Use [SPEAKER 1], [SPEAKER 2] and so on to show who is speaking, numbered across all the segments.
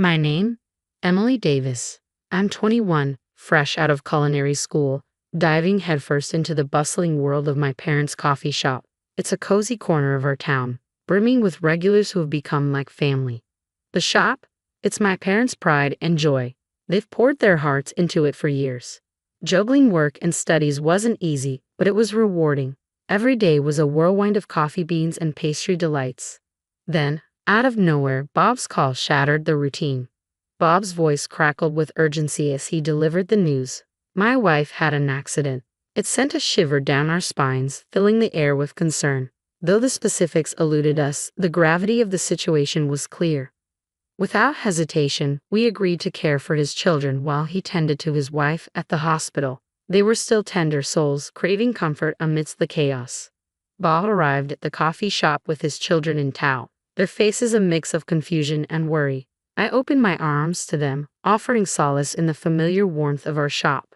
[SPEAKER 1] My name? Emily Davis. I'm 21, fresh out of culinary school, diving headfirst into the bustling world of my parents' coffee shop. It's a cozy corner of our town, brimming with regulars who have become like family. The shop? It's my parents' pride and joy. They've poured their hearts into it for years. Juggling work and studies wasn't easy, but it was rewarding. Every day was a whirlwind of coffee beans and pastry delights. Then, out of nowhere, Bob's call shattered the routine. Bob's voice crackled with urgency as he delivered the news. My wife had an accident. It sent a shiver down our spines, filling the air with concern. Though the specifics eluded us, the gravity of the situation was clear. Without hesitation, we agreed to care for his children while he tended to his wife at the hospital. They were still tender souls, craving comfort amidst the chaos. Bob arrived at the coffee shop with his children in tow, their faces a mix of confusion and worry. I opened my arms to them, offering solace in the familiar warmth of our shop.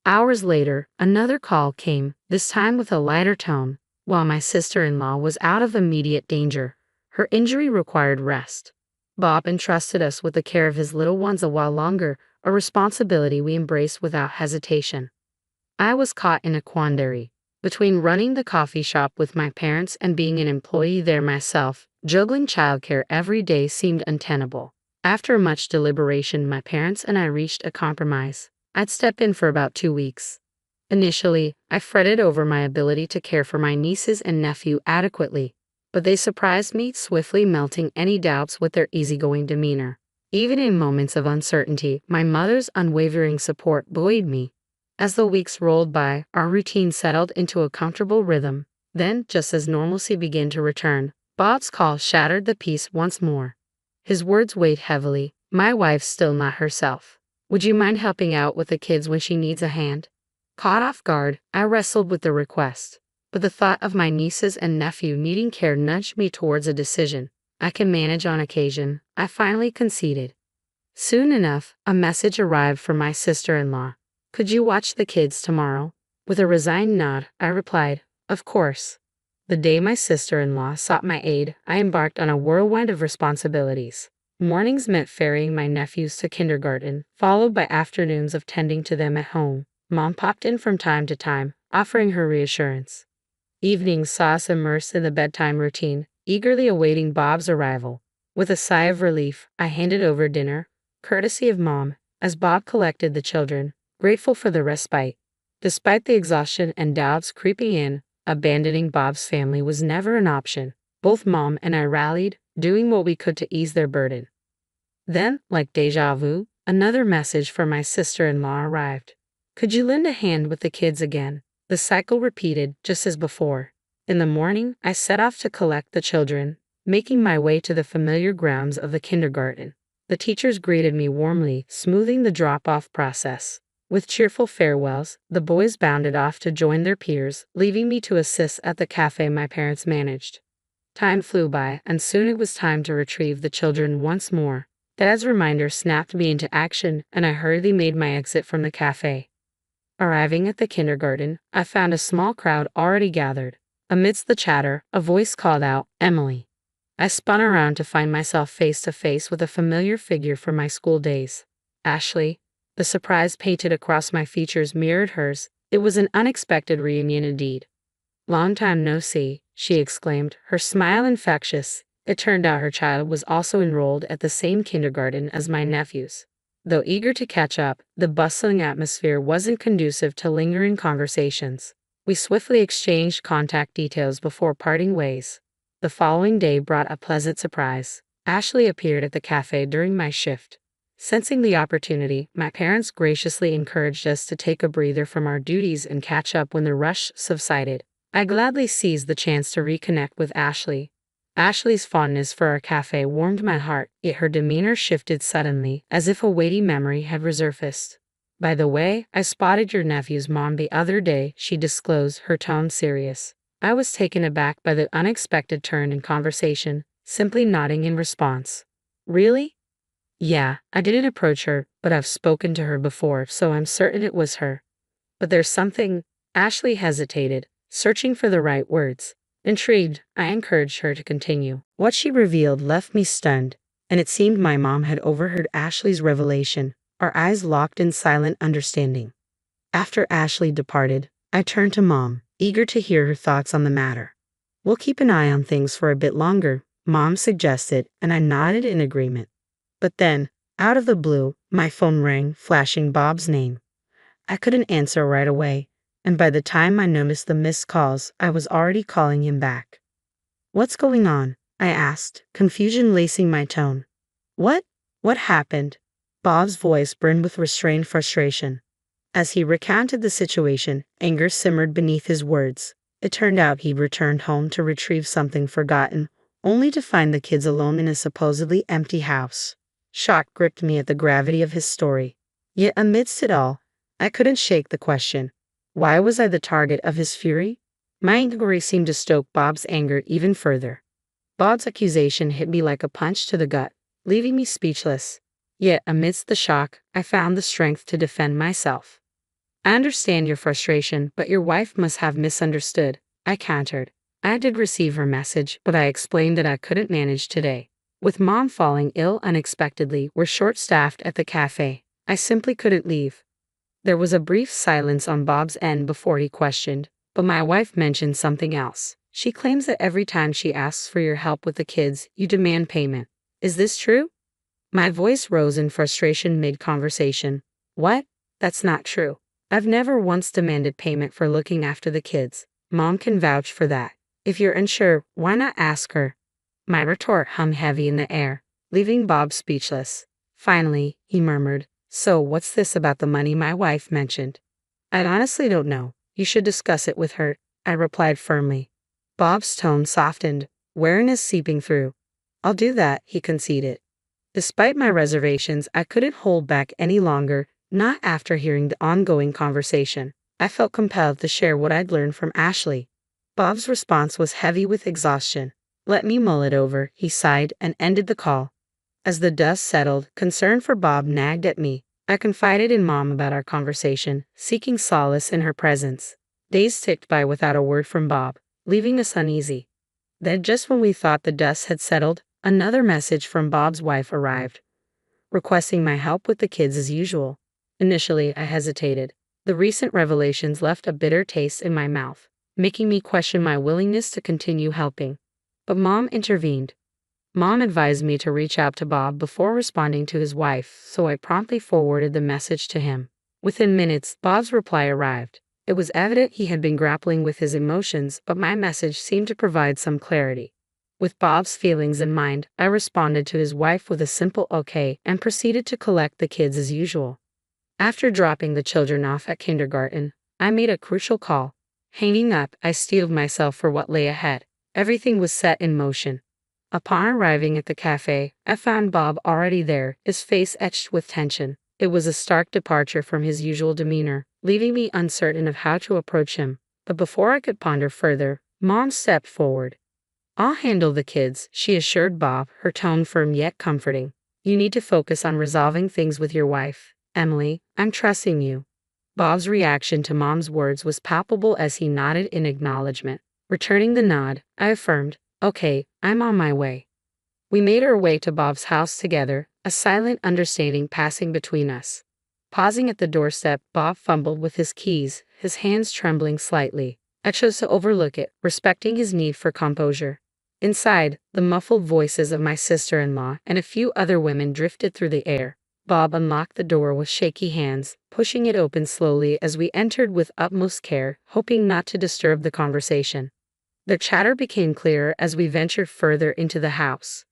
[SPEAKER 1] Hours later, another call came, this time with a lighter tone. While my sister-in-law was out of immediate danger, her injury required rest. Bob entrusted us with the care of his little ones a while longer, a responsibility we embraced without hesitation. I was caught in a quandary. Between running the coffee shop with my parents and being an employee there myself, juggling childcare every day seemed untenable. After much deliberation, my parents and I reached a compromise. I'd step in for about 2 weeks. Initially, I fretted over my ability to care for my nieces and nephew adequately, but they surprised me, swiftly melting any doubts with their easygoing demeanor. Even in moments of uncertainty, my mother's unwavering support buoyed me. As the weeks rolled by, our routine settled into a comfortable rhythm. Then, just as normalcy began to return, Bob's call shattered the peace once more. His words weighed heavily. My wife's still not herself. Would you mind helping out with the kids when she needs a hand? Caught off guard, I wrestled with the request, but the thought of my nieces and nephew needing care nudged me towards a decision. I can manage on occasion, I finally conceded. Soon enough, a message arrived from my sister-in-law. Could you watch the kids tomorrow? With a resigned nod, I replied, of course. The day my sister-in-law sought my aid, I embarked on a whirlwind of responsibilities. Mornings meant ferrying my nephews to kindergarten, followed by afternoons of tending to them at home. Mom popped in from time to time, offering her reassurance. Evenings saw us immersed in the bedtime routine, eagerly awaiting Bob's arrival. With a sigh of relief, I handed over dinner, courtesy of Mom, as Bob collected the children, grateful for the respite. Despite the exhaustion and doubts creeping in, abandoning Bob's family was never an option. Both Mom and I rallied, doing what we could to ease their burden. Then, like déjà vu, another message from my sister-in-law arrived. Could you lend a hand with the kids again? The cycle repeated, just as before. In the morning, I set off to collect the children, making my way to the familiar grounds of the kindergarten. The teachers greeted me warmly, smoothing the drop-off process. With cheerful farewells, the boys bounded off to join their peers, leaving me to assist at the cafe my parents managed. Time flew by, and soon it was time to retrieve the children once more. Dad's reminder snapped me into action, and I hurriedly made my exit from the cafe. Arriving at the kindergarten, I found a small crowd already gathered. Amidst the chatter, a voice called out, Emily. I spun around to find myself face to face with a familiar figure from my school days. Ashley. The surprise painted across my features mirrored hers. It was an unexpected reunion indeed. Long time no see, she exclaimed, her smile infectious. It turned out her child was also enrolled at the same kindergarten as my nephews. Though eager to catch up, the bustling atmosphere wasn't conducive to lingering conversations. We swiftly exchanged contact details before parting ways. The following day brought a pleasant surprise. Ashley appeared at the cafe during my shift. Sensing the opportunity, my parents graciously encouraged us to take a breather from our duties and catch up when the rush subsided. I gladly seized the chance to reconnect with Ashley. Ashley's fondness for our cafe warmed my heart, yet her demeanor shifted suddenly, as if a weighty memory had resurfaced. By the way, I spotted your nephew's mom the other day, she disclosed, her tone serious. I was taken aback by the unexpected turn in conversation, simply nodding in response. Really? Yeah, I didn't approach her, but I've spoken to her before, so I'm certain it was her. But there's something. Ashley hesitated, searching for the right words. Intrigued, I encouraged her to continue. What she revealed left me stunned. and it seemed my mom had overheard Ashley's revelation, our eyes locked in silent understanding. After Ashley departed, I turned to Mom, eager to hear her thoughts on the matter. "We'll keep an eye on things for a bit longer," Mom suggested, and I nodded in agreement. But then, out of the blue, my phone rang, flashing Bob's name. I couldn't answer right away, and by the time I noticed the missed calls, I was already calling him back. "What's going on?" I asked, confusion lacing my tone. "What? What happened?" Bob's voice burned with restrained frustration. As he recounted the situation, anger simmered beneath his words. It turned out he'd returned home to retrieve something forgotten, only to find the kids alone in a supposedly empty house. Shock gripped me at the gravity of his story. Yet amidst it all, I couldn't shake the question. Why was I the target of his fury? My inquiry seemed to stoke Bob's anger even further. Bob's accusation hit me like a punch to the gut, leaving me speechless. Yet amidst the shock, I found the strength to defend myself. "I understand your frustration, but your wife must have misunderstood," I countered. "I did receive her message, but I explained that I couldn't manage today. With Mom falling ill unexpectedly, we're short-staffed at the cafe. I simply couldn't leave." There was a brief silence on Bob's end before he questioned, "But my wife mentioned something else. She claims that every time she asks for your help with the kids, you demand payment. Is this true?" My voice rose in frustration mid-conversation. "What? That's not true. I've never once demanded payment for looking after the kids. Mom can vouch for that. If you're unsure, why not ask her?" My retort hung heavy in the air, leaving Bob speechless. Finally, he murmured, "So what's this about the money my wife mentioned?" "I honestly don't know. You should discuss it with her," I replied firmly. Bob's tone softened, wariness seeping through. "I'll do that," he conceded. Despite my reservations, I couldn't hold back any longer, not after hearing the ongoing conversation. I felt compelled to share what I'd learned from Ashley. Bob's response was heavy with exhaustion. "Let me mull it over," he sighed and ended the call. As the dust settled, concern for Bob nagged at me. I confided in Mom about our conversation, seeking solace in her presence. Days ticked by without a word from Bob, leaving us uneasy. Then, just when we thought the dust had settled, another message from Bob's wife arrived, requesting my help with the kids as usual. Initially, I hesitated. The recent revelations left a bitter taste in my mouth, making me question my willingness to continue helping. But Mom intervened. Mom advised me to reach out to Bob before responding to his wife, so I promptly forwarded the message to him. Within minutes, Bob's reply arrived. It was evident he had been grappling with his emotions, but my message seemed to provide some clarity. With Bob's feelings in mind, I responded to his wife with a simple okay and proceeded to collect the kids as usual. After dropping the children off at kindergarten, I made a crucial call. Hanging up, I steeled myself for what lay ahead. Everything was set in motion. Upon arriving at the cafe, I found Bob already there, his face etched with tension. It was a stark departure from his usual demeanor, leaving me uncertain of how to approach him. But before I could ponder further, Mom stepped forward. "I'll handle the kids," she assured Bob, her tone firm yet comforting. "You need to focus on resolving things with your wife. Emily, I'm trusting you." Bob's reaction to Mom's words was palpable as he nodded in acknowledgement. Returning the nod, I affirmed, "Okay, I'm on my way." We made our way to Bob's house together, a silent understanding passing between us. Pausing at the doorstep, Bob fumbled with his keys, his hands trembling slightly. I chose to overlook it, respecting his need for composure. Inside, the muffled voices of my sister-in-law and a few other women drifted through the air. Bob unlocked the door with shaky hands, pushing it open slowly as we entered with utmost care, hoping not to disturb the conversation. The chatter became clearer as we ventured further into the house.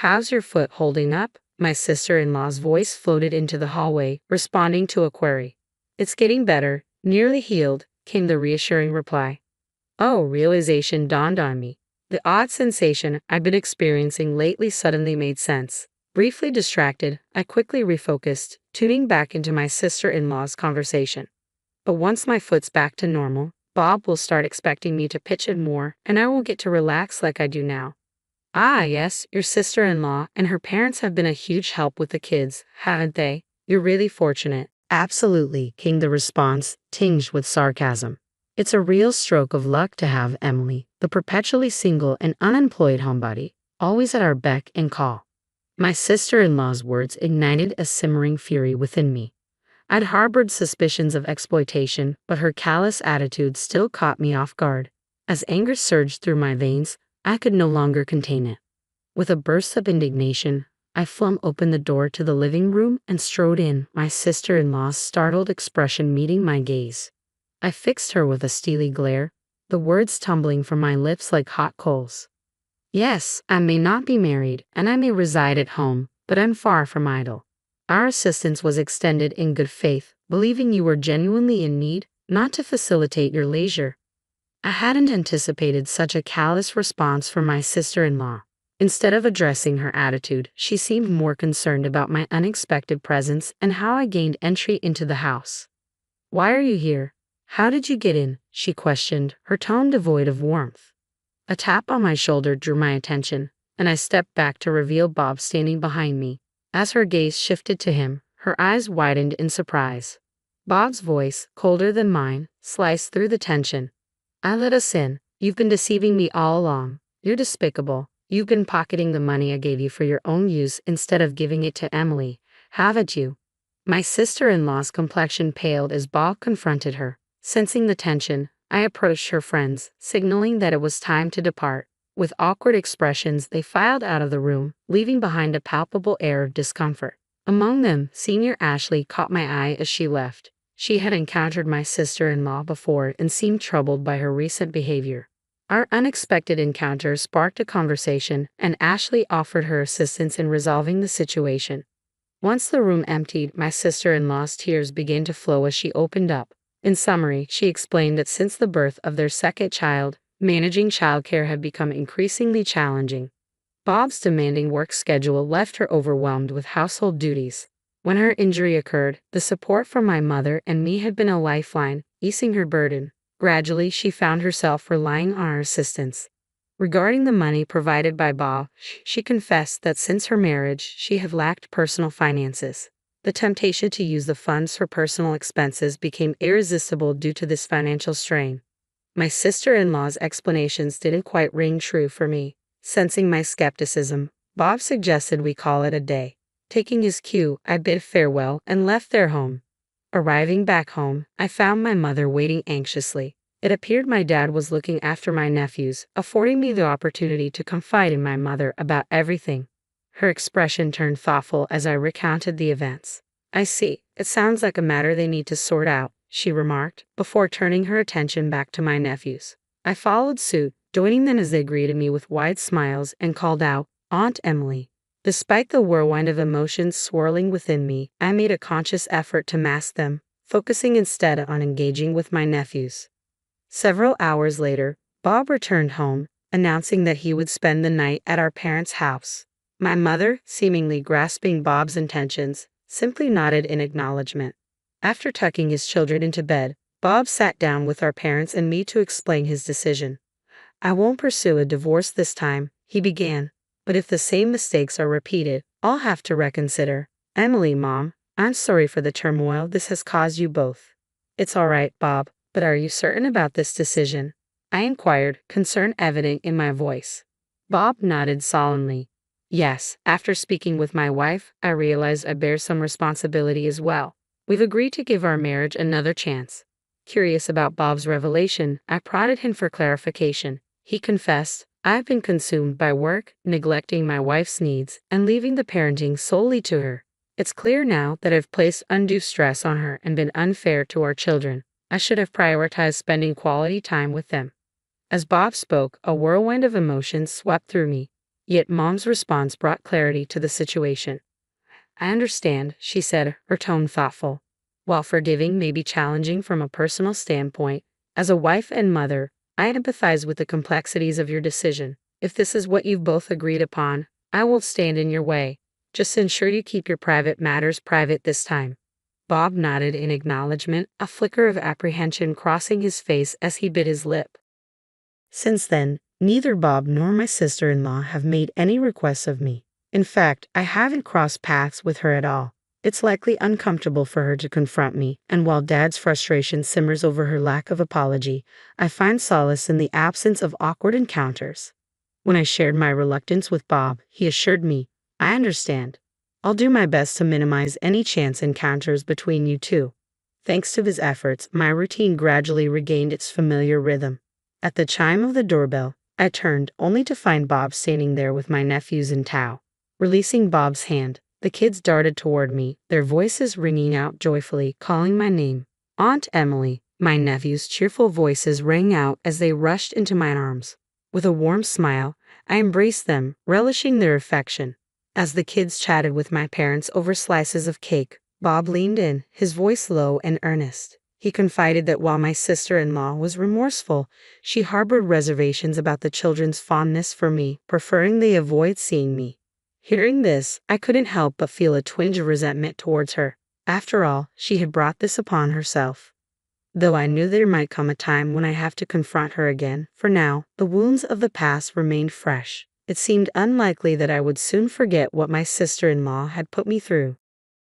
[SPEAKER 1] "How's your foot holding up?" My sister-in-law's voice floated into the hallway, responding to a query. "It's getting better, nearly healed," came the reassuring reply. Oh, realization dawned on me. The odd sensation I'd been experiencing lately suddenly made sense. Briefly distracted, I quickly refocused, tuning back into my sister-in-law's conversation. "But once my foot's back to normal, Bob will start expecting me to pitch in more, and I won't get to relax like I do now." "Ah, yes, your sister-in-law and her parents have been a huge help with the kids, haven't they? You're really fortunate." "Absolutely," came the response, tinged with sarcasm. "It's a real stroke of luck to have Emily, the perpetually single and unemployed homebody, always at our beck and call." My sister-in-law's words ignited a simmering fury within me. I'd harbored suspicions of exploitation, but her callous attitude still caught me off guard. As anger surged through my veins, I could no longer contain it. With a burst of indignation, I flung open the door to the living room and strode in, my sister-in-law's startled expression meeting my gaze. I fixed her with a steely glare, the words tumbling from my lips like hot coals. Yes, I may not be married, and I may reside at home, but I'm far from idle. Our assistance was extended in good faith, believing you were genuinely in need, not to facilitate your leisure. I hadn't anticipated such a callous response from my sister-in-law. Instead of addressing her attitude, she seemed more concerned about my unexpected presence and how I gained entry into the house. "Why are you here? How did you get in?" she questioned, her tone devoid of warmth. A tap on my shoulder drew my attention, and I stepped back to reveal Bob standing behind me. As her gaze shifted to him, her eyes widened in surprise. Bob's voice, colder than mine, sliced through the tension. "I let us in. You've been deceiving me all along. You're despicable. You've been pocketing the money I gave you for your own use instead of giving it to Emily, haven't you?" My sister-in-law's complexion paled as Bob confronted her. Sensing the tension, I approached her friends, signaling that it was time to depart. With awkward expressions, they filed out of the room, leaving behind a palpable air of discomfort. Among them, Senior Ashley caught my eye as she left. She had encountered my sister-in-law before and seemed troubled by her recent behavior. Our unexpected encounter sparked a conversation, and Ashley offered her assistance in resolving the situation. Once the room emptied, my sister-in-law's tears began to flow as she opened up. In summary, she explained that since the birth of their second child, managing childcare had become increasingly challenging. Bob's demanding work schedule left her overwhelmed with household duties. When her injury occurred, the support from my mother and me had been a lifeline, easing her burden. Gradually, she found herself relying on our assistance. Regarding the money provided by Bob, she confessed that since her marriage, she had lacked personal finances. The temptation to use the funds for personal expenses became irresistible due to this financial strain. My sister-in-law's explanations didn't quite ring true for me. Sensing my skepticism, Bob suggested we call it a day. Taking his cue, I bid farewell and left their home. Arriving back home, I found my mother waiting anxiously. It appeared my dad was looking after my nephews, affording me the opportunity to confide in my mother about everything. Her expression turned thoughtful as I recounted the events. "I see. It sounds like a matter they need to sort out," she remarked, before turning her attention back to my nephews. I followed suit, joining them as they greeted me with wide smiles and called out, "Aunt Emily." Despite the whirlwind of emotions swirling within me, I made a conscious effort to mask them, focusing instead on engaging with my nephews. Several hours later, Bob returned home, announcing that he would spend the night at our parents' house. My mother, seemingly grasping Bob's intentions, simply nodded in acknowledgement. After tucking his children into bed, Bob sat down with our parents and me to explain his decision. "I won't pursue a divorce this time," he began, "but if the same mistakes are repeated, I'll have to reconsider. Emily, Mom, I'm sorry for the turmoil this has caused you both." "It's all right, Bob, but are you certain about this decision?" I inquired, concern evident in my voice. Bob nodded solemnly. "Yes, after speaking with my wife, I realize I bear some responsibility as well. We've agreed to give our marriage another chance." Curious about Bob's revelation, I prodded him for clarification. He confessed, "I've been consumed by work, neglecting my wife's needs, and leaving the parenting solely to her. It's clear now that I've placed undue stress on her and been unfair to our children. I should have prioritized spending quality time with them." As Bob spoke, a whirlwind of emotions swept through me. Yet Mom's response brought clarity to the situation. "I understand," she said, her tone thoughtful. "While forgiving may be challenging from a personal standpoint, as a wife and mother, I empathize with the complexities of your decision. If this is what you've both agreed upon, I won't stand in your way. Just ensure you keep your private matters private this time." Bob nodded in acknowledgement, a flicker of apprehension crossing his face as he bit his lip. Since then, neither Bob nor my sister-in-law have made any requests of me. In fact, I haven't crossed paths with her at all. It's likely uncomfortable for her to confront me, and while Dad's frustration simmers over her lack of apology, I find solace in the absence of awkward encounters. When I shared my reluctance with Bob, he assured me, I understand. I'll do my best to minimize any chance encounters between you two. Thanks to his efforts, my routine gradually regained its familiar rhythm. At the chime of the doorbell, I turned only to find Bob standing there with my nephews in tow. Releasing Bob's hand, the kids darted toward me, their voices ringing out joyfully, calling my name. Aunt Emily, my nephew's cheerful voices rang out as they rushed into my arms. With a warm smile, I embraced them, relishing their affection. As the kids chatted with my parents over slices of cake, Bob leaned in, his voice low and earnest. He confided that while my sister-in-law was remorseful, she harbored reservations about the children's fondness for me, preferring they avoid seeing me. Hearing this, I couldn't help but feel a twinge of resentment towards her. After all, she had brought this upon herself. Though I knew there might come a time when I have to confront her again, for now, the wounds of the past remained fresh. It seemed unlikely that I would soon forget what my sister-in-law had put me through.